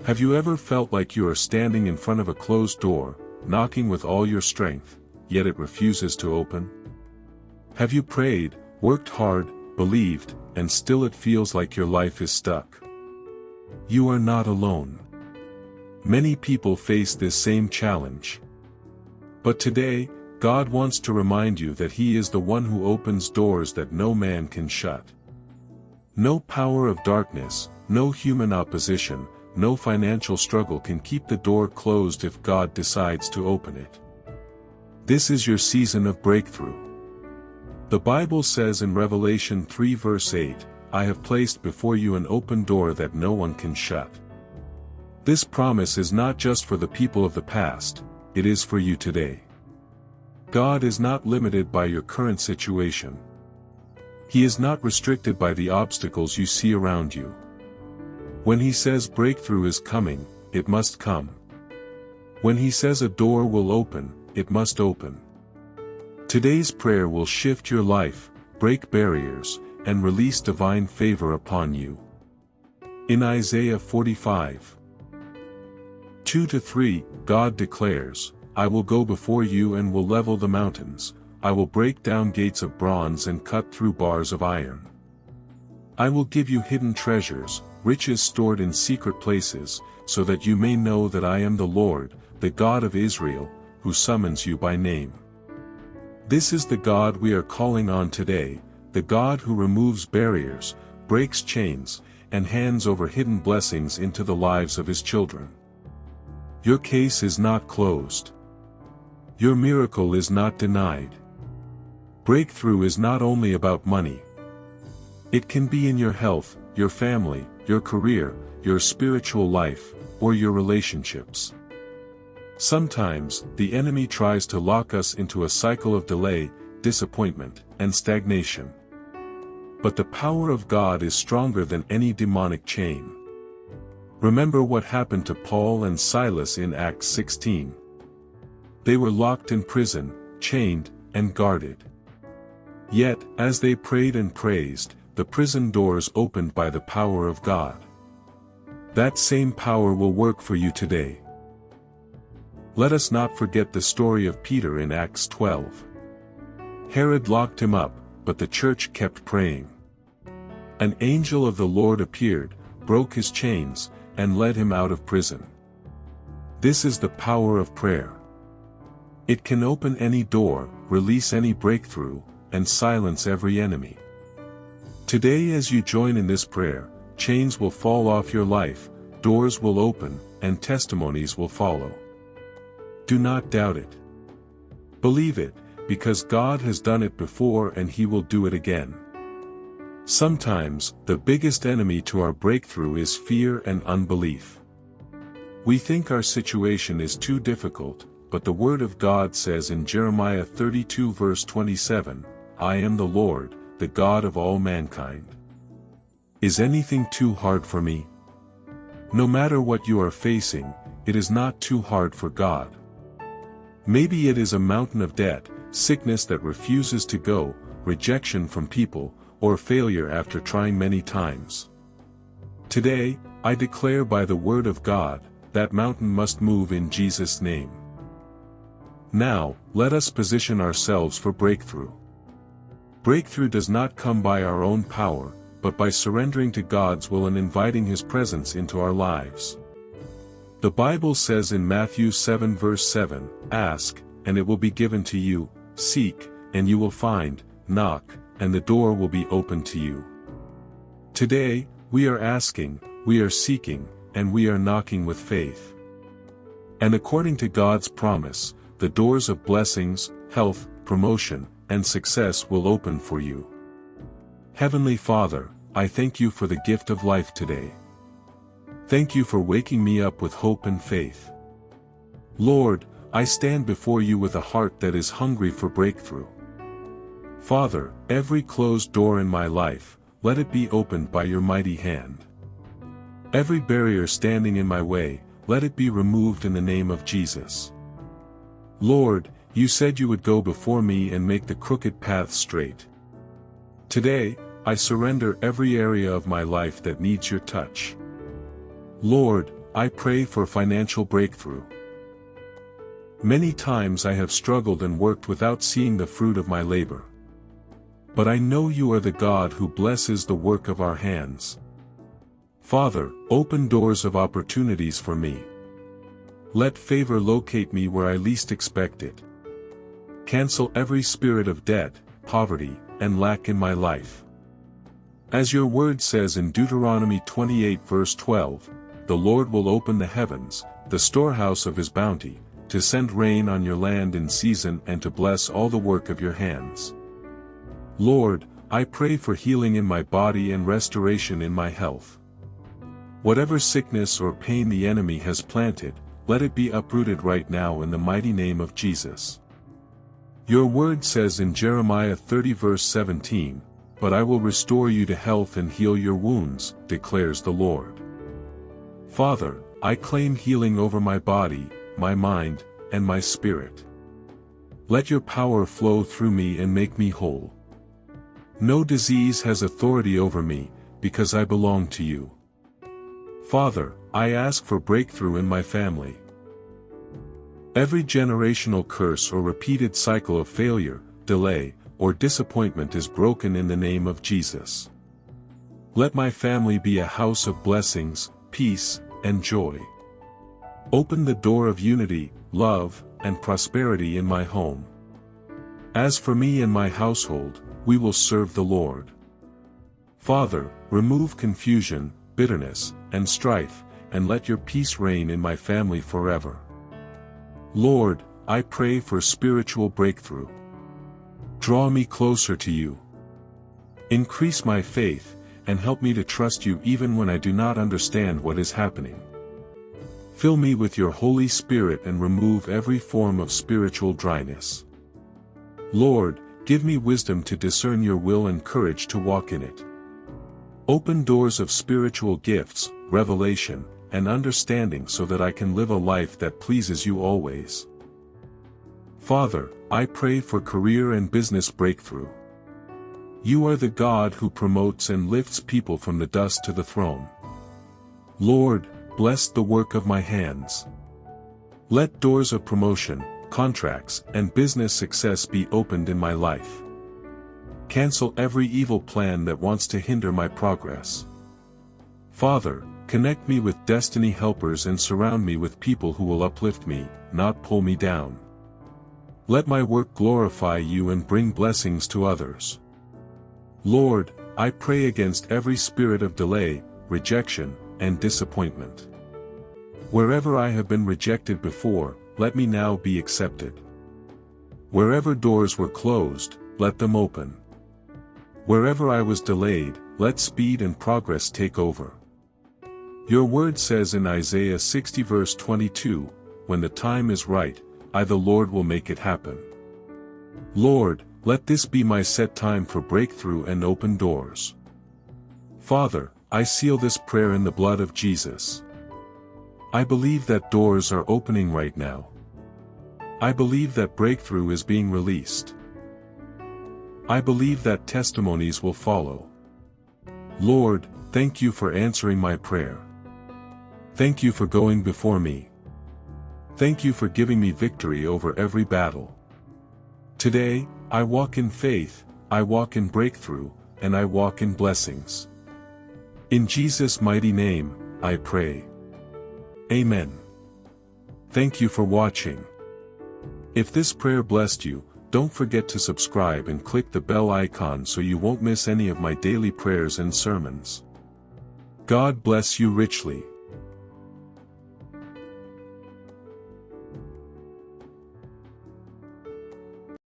Have you ever felt like you are standing in front of a closed door, knocking with all your strength, yet it refuses to open? Have you prayed, worked hard, believed, and still it feels like your life is stuck? You are not alone. Many people face this same challenge. But today, God wants to remind you that He is the one who opens doors that no man can shut. No power of darkness, no human opposition, no financial struggle can keep the door closed if God decides to open it. This is your season of breakthrough. The Bible says in Revelation 3 verse 8, "I have placed before you an open door that no one can shut." This promise is not just for the people of the past, it is for you today. God is not limited by your current situation. He is not restricted by the obstacles you see around you. When He says breakthrough is coming, it must come. When He says a door will open, it must open. Today's prayer will shift your life, break barriers, and release divine favor upon you. In Isaiah 45, 2-3, God declares, "I will go before you and will level the mountains, I will break down gates of bronze and cut through bars of iron. I will give you hidden treasures, riches stored in secret places, so that you may know that I am the Lord, the God of Israel, who summons you by name." This is the God we are calling on today, the God who removes barriers, breaks chains, and hands over hidden blessings into the lives of His children. Your case is not closed. Your miracle is not denied. Breakthrough is not only about money. It can be in your health, your family, your career, your spiritual life, or your relationships. Sometimes, the enemy tries to lock us into a cycle of delay, disappointment, and stagnation. But the power of God is stronger than any demonic chain. Remember what happened to Paul and Silas in Acts 16. They were locked in prison, chained, and guarded. Yet, as they prayed and praised, the prison doors opened by the power of God. That same power will work for you today. Let us not forget the story of Peter in Acts 12. Herod locked him up, but the church kept praying. An angel of the Lord appeared, broke his chains, and led him out of prison. This is the power of prayer. It can open any door, release any breakthrough, and silence every enemy. Today, as you join in this prayer, chains will fall off your life, doors will open, and testimonies will follow. Do not doubt it. Believe it, because God has done it before and He will do it again. Sometimes, the biggest enemy to our breakthrough is fear and unbelief. We think our situation is too difficult, but the Word of God says in Jeremiah 32 verse 27, "I am the Lord, the God of all mankind. Is anything too hard for me?" No matter what you are facing, it is not too hard for God. Maybe it is a mountain of debt, sickness that refuses to go, rejection from people, or failure after trying many times. Today, I declare by the Word of God, that mountain must move in Jesus' name. Now, let us position ourselves for breakthrough. Breakthrough does not come by our own power, but by surrendering to God's will and inviting His presence into our lives. The Bible says in Matthew 7 verse 7, "Ask, and it will be given to you, seek, and you will find, knock, and the door will be opened to you." Today, we are asking, we are seeking, and we are knocking with faith. And according to God's promise, the doors of blessings, health, promotion, and success will open for you. Heavenly Father, I thank you for the gift of life today. Thank you for waking me up with hope and faith. Lord, I stand before you with a heart that is hungry for breakthrough. Father, every closed door in my life, let it be opened by your mighty hand. Every barrier standing in my way, let it be removed in the name of Jesus. Lord, you said you would go before me and make the crooked path straight. Today, I surrender every area of my life that needs your touch. Lord, I pray for financial breakthrough. Many times I have struggled and worked without seeing the fruit of my labor. But I know you are the God who blesses the work of our hands. Father, open doors of opportunities for me. Let favor locate me where I least expect it. Cancel every spirit of debt, poverty, and lack in my life. As your word says in Deuteronomy 28 verse 12, the Lord will open the heavens, the storehouse of his bounty, to send rain on your land in season and to bless all the work of your hands. Lord, I pray for healing in my body and restoration in my health. Whatever sickness or pain the enemy has planted, let it be uprooted right now in the mighty name of Jesus. Your word says in Jeremiah 30 verse 17, "But I will restore you to health and heal your wounds," declares the Lord. Father, I claim healing over my body, my mind, and my spirit. Let your power flow through me and make me whole. No disease has authority over me, because I belong to you. Father, I ask for breakthrough in my family. Every generational curse or repeated cycle of failure, delay, or disappointment is broken in the name of Jesus. Let my family be a house of blessings, peace, and joy. Open the door of unity, love, and prosperity in my home. As for me and my household, we will serve the Lord. Father, remove confusion, bitterness, and strife, and let your peace reign in my family forever. Lord, I pray for spiritual breakthrough. Draw me closer to you. Increase my faith, and help me to trust you even when I do not understand what is happening. Fill me with your Holy Spirit and remove every form of spiritual dryness. Lord, give me wisdom to discern your will and courage to walk in it. Open doors of spiritual gifts, revelation, and understanding so that I can live a life that pleases you always. Father, I pray for career and business breakthrough. You are the God who promotes and lifts people from the dust to the throne. Lord, bless the work of my hands. Let doors of promotion, contracts, and business success be opened in my life. Cancel every evil plan that wants to hinder my progress. Father, connect me with destiny helpers and surround me with people who will uplift me, not pull me down. Let my work glorify you and bring blessings to others. Lord, I pray against every spirit of delay, rejection, and disappointment. Wherever I have been rejected before, let me now be accepted. Wherever doors were closed, let them open. Wherever I was delayed, let speed and progress take over. Your word says in Isaiah 60 verse 22, "When the time is right, I the Lord will make it happen." Lord, let this be my set time for breakthrough and open doors. Father, I seal this prayer in the blood of Jesus. I believe that doors are opening right now. I believe that breakthrough is being released. I believe that testimonies will follow. Lord, thank you for answering my prayer. Thank you for going before me. Thank you for giving me victory over every battle. Today, I walk in faith, I walk in breakthrough, and I walk in blessings. In Jesus' mighty name, I pray. Amen. Thank you for watching. If this prayer blessed you, don't forget to subscribe and click the bell icon so you won't miss any of my daily prayers and sermons. God bless you richly.